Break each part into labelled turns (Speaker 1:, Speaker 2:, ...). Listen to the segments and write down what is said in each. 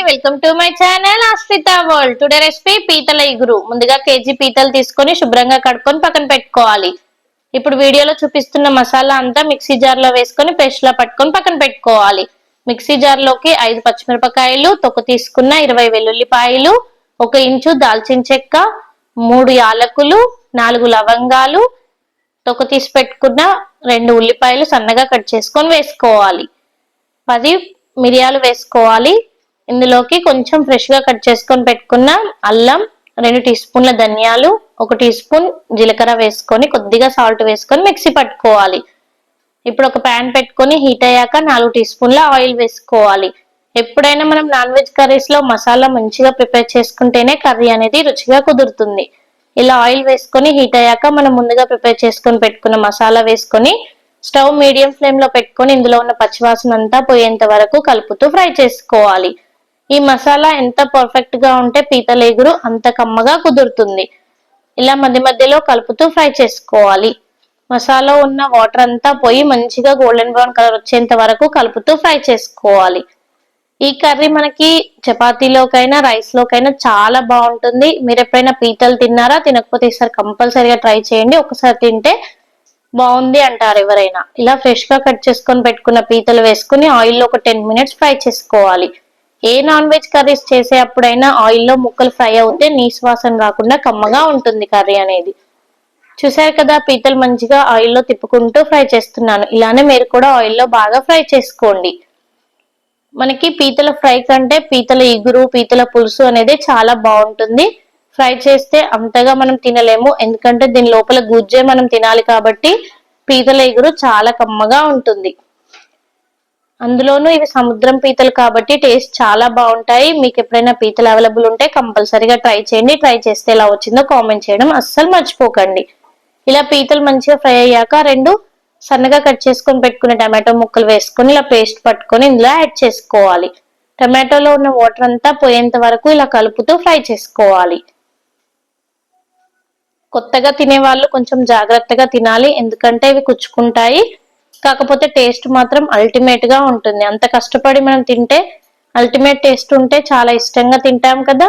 Speaker 1: Welcome to my channel ఆశ్రిత world. Today recipe పీతల ఇగురు. ముందుగా కేజీ పీతలు తీసుకొని శుభ్రంగా కడుక్కొని పక్కన పెట్టుకోవాలి. ఇప్పుడు వీడియోలో చూపిస్తున్న మసాలా అంతా మిక్సీ జార్ లో వేసుకొని పేస్ట్ లా పట్టుకొని పక్కన పెట్టుకోవాలి. మిక్సీ జార్ లోకి 5 పచ్చిమిరపకాయలు, తొక్క తీసుకున్న 20 వెల్లుల్లిపాయలు, 1 ఇంచు దాల్చిన చెక్క, 3 యాలకులు, 4 లవంగాలు, తొక్క తీసి పెట్టుకున్న 2 ఉల్లిపాయలు సన్నగా కట్ చేసుకొని వేసుకోవాలి. 10 మిరియాలు వేసుకోవాలి. ఇందులోకి కొంచెం ఫ్రెష్ గా కట్ చేసుకొని పెట్టుకున్న అల్లం, 2 టీ స్పూన్ల ధనియాలు, 1 టీ స్పూన్ జీలకర్ర వేసుకొని కొద్దిగా సాల్ట్ వేసుకొని మిక్సీ పట్టుకోవాలి. ఇప్పుడు ఒక ప్యాన్ పెట్టుకొని హీట్ అయ్యాక 4 టీ స్పూన్ల ఆయిల్ వేసుకోవాలి. ఎప్పుడైనా మనం నాన్ వెజ్ కర్రీస్ లో మసాలా మంచిగా ప్రిపేర్ చేసుకుంటేనే కర్రీ అనేది రుచిగా కుదురుతుంది. ఇలా ఆయిల్ వేసుకొని హీట్ అయ్యాక మనం ముందుగా ప్రిపేర్ చేసుకొని పెట్టుకున్న మసాలా వేసుకొని స్టవ్ మీడియం ఫ్లేమ్ లో పెట్టుకొని ఇందులో ఉన్న పచ్చివాసన అంతా పోయేంత వరకు కలుపుతూ ఫ్రై చేసుకోవాలి. ఈ మసాలా ఎంత పర్ఫెక్ట్ గా ఉంటే పీతల ఎగురు అంత కమ్మగా కుదురుతుంది. ఇలా మధ్య మధ్యలో కలుపుతూ ఫ్రై చేసుకోవాలి. మసాలా ఉన్న వాటర్ అంతా పోయి మంచిగా గోల్డెన్ బ్రౌన్ కలర్ వచ్చేంత వరకు కలుపుతూ ఫ్రై చేసుకోవాలి. ఈ కర్రీ మనకి చపాతీలోకైనా రైస్ లోకైనా చాలా బాగుంటుంది. మీరు ఎప్పుడైనా పీతలు తిన్నారా? తినకపోతే ఈసారి కంపల్సరీగా ట్రై చేయండి. ఒకసారి తింటే బాగుంది అంటారు ఎవరైనా. ఇలా ఫ్రెష్ గా కట్ చేసుకొని పెట్టుకున్న పీతలు వేసుకుని ఆయిల్లో ఒక 10 మినిట్స్ ఫ్రై చేసుకోవాలి. ఏ నాన్ వెజ్ కర్రీస్ చేసే అప్పుడైనా ఆయిల్లో ముక్కలు ఫ్రై అవుతే నీసు వాసన రాకుండా కమ్మగా ఉంటుంది కర్రీ అనేది. చూసారు కదా, పీతలు మంచిగా ఆయిల్లో తిప్పుకుంటూ ఫ్రై చేస్తున్నాను. ఇలానే మీరు కూడా ఆయిల్లో బాగా ఫ్రై చేసుకోండి. మనకి పీతల ఫ్రై కంటే పీతల ఇగురు, పీతల పులుసు అనేది చాలా బాగుంటుంది. ఫ్రై చేస్తే అంతగా మనం తినలేము, ఎందుకంటే దీని లోపల గుజ్జే మనం తినాలి కాబట్టి పీతల ఎగురు చాలా కమ్మగా ఉంటుంది. అందులోనూ ఇవి సముద్రం పీతలు కాబట్టి టేస్ట్ చాలా బాగుంటాయి. మీకు ఎప్పుడైనా పీతలు అవైలబుల్ ఉంటే కంపల్సరీగా ట్రై చేయండి. ట్రై చేస్తే ఎలా వచ్చిందో కామెంట్ చేయడం అస్సలు మర్చిపోకండి. ఇలా పీతలు మంచిగా ఫ్రై అయ్యాక 2 సన్నగా కట్ చేసుకొని పెట్టుకునే టమాటో ముక్కలు వేసుకొని ఇలా పేస్ట్ పట్టుకొని ఇందులో యాడ్ చేసుకోవాలి. టమాటోలో ఉన్న వాటర్ అంతా పోయేంత వరకు ఇలా కలుపుతూ ఫ్రై చేసుకోవాలి. కొత్తగా తినే వాళ్ళు కొంచెం జాగ్రత్తగా తినాలి, ఎందుకంటే ఇవి కుచ్చుకుంటాయి. కాకపోతే టేస్ట్ మాత్రం అల్టిమేట్ గా ఉంటుంది. అంత కష్టపడి మనం తింటే అల్టిమేట్ టేస్ట్ ఉంటే చాలా ఇష్టంగా తింటాం కదా.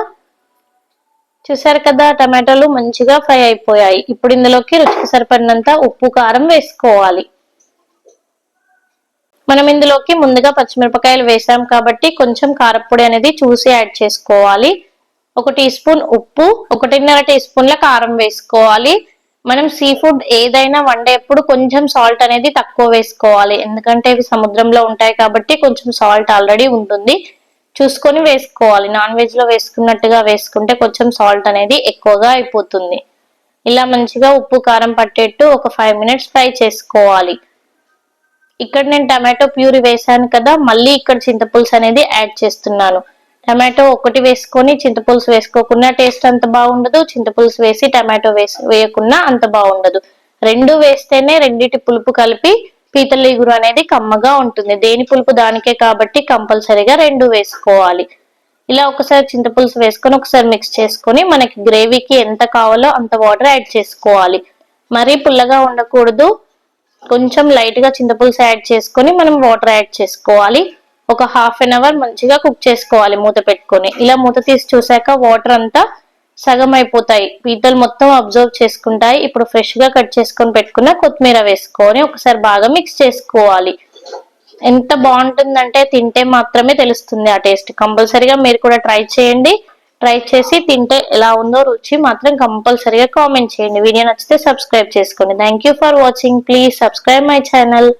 Speaker 1: చూసారు కదా, టమాటోలు మంచిగా ఫ్రై అయిపోయాయి. ఇప్పుడు ఇందులోకి రుచికి సరిపడినంత ఉప్పు, కారం వేసుకోవాలి. మనం ఇందులోకి ముందుగా పచ్చిమిరపకాయలు వేసాం కాబట్టి కొంచెం కారపొడి అనేది చూసి యాడ్ చేసుకోవాలి. 1 టీ స్పూన్ ఉప్పు, 1.5 టీ స్పూన్ల కారం వేసుకోవాలి. మనం సీ ఫుడ్ ఏదైనా వండేప్పుడు కొంచెం సాల్ట్ అనేది తక్కువ వేసుకోవాలి, ఎందుకంటే ఇవి సముద్రంలో ఉంటాయి కాబట్టి కొంచెం సాల్ట్ ఆల్రెడీ ఉంటుంది, చూసుకొని వేసుకోవాలి. నాన్ వెజ్ లో వేసుకున్నట్టుగా వేసుకుంటే కొంచెం సాల్ట్ అనేది ఎక్కువగా అయిపోతుంది. ఇలా మంచిగా ఉప్పు కారం పట్టేట్టు ఒక 5 మినిట్స్ ఫ్రై చేసుకోవాలి. ఇక్కడ నేను టమాటో ప్యూరీ వేసాను కదా, మళ్ళీ ఇక్కడ చింతపులుసు అనేది యాడ్ చేస్తున్నాను. టమాటో ఒకటి వేసుకొని చింతపులుసు వేసుకోకుండా టేస్ట్ అంత బాగుండదు, చింతపులుసు వేసి టమాటో వేయకున్నా అంత బాగుండదు. 2 వేస్తేనే రెండిటి పులుపు కలిపి పీతల ఇగురు అనేది కమ్మగా ఉంటుంది. దేని పులుపు దానికే కాబట్టి కంపల్సరీగా 2 వేసుకోవాలి. ఇలా ఒకసారి చింతపులుసు వేసుకొని ఒకసారి మిక్స్ చేసుకొని మనకి గ్రేవీకి ఎంత కావాలో అంత వాటర్ యాడ్ చేసుకోవాలి. మరీ పుల్లగా ఉండకూడదు, కొంచెం లైట్ గా చింతపులుసు యాడ్ చేసుకొని మనం వాటర్ యాడ్ చేసుకోవాలి. ఒక హాఫ్ అన్ అవర్ మంచిగా కుక్ చేసుకోవాలి మూత పెట్టుకొని. ఇలా మూత తీసి చూసాక వాటర్ అంతా సగం అయిపోతాయి, పీతలు మొత్తం అబ్జర్వ్ చేసుకుంటాయి. ఇప్పుడు ఫ్రెష్ గా కట్ చేసుకొని పెట్టుకున్న కొత్తిమీర వేసుకొని ఒకసారి బాగా మిక్స్ చేసుకోవాలి. ఎంత బాగుంటుందంటే తింటే మాత్రమే తెలుస్తుంది ఆ టేస్ట్. కంపల్సరీగా మీరు కూడా ట్రై చేయండి. ట్రై చేసి తింటే ఎలా ఉందో రుచి మాత్రం కంపల్సరీగా కామెంట్ చేయండి. వీడియో నచ్చితే సబ్స్క్రైబ్ చేసుకోండి. Thank you for watching. Please subscribe my channel.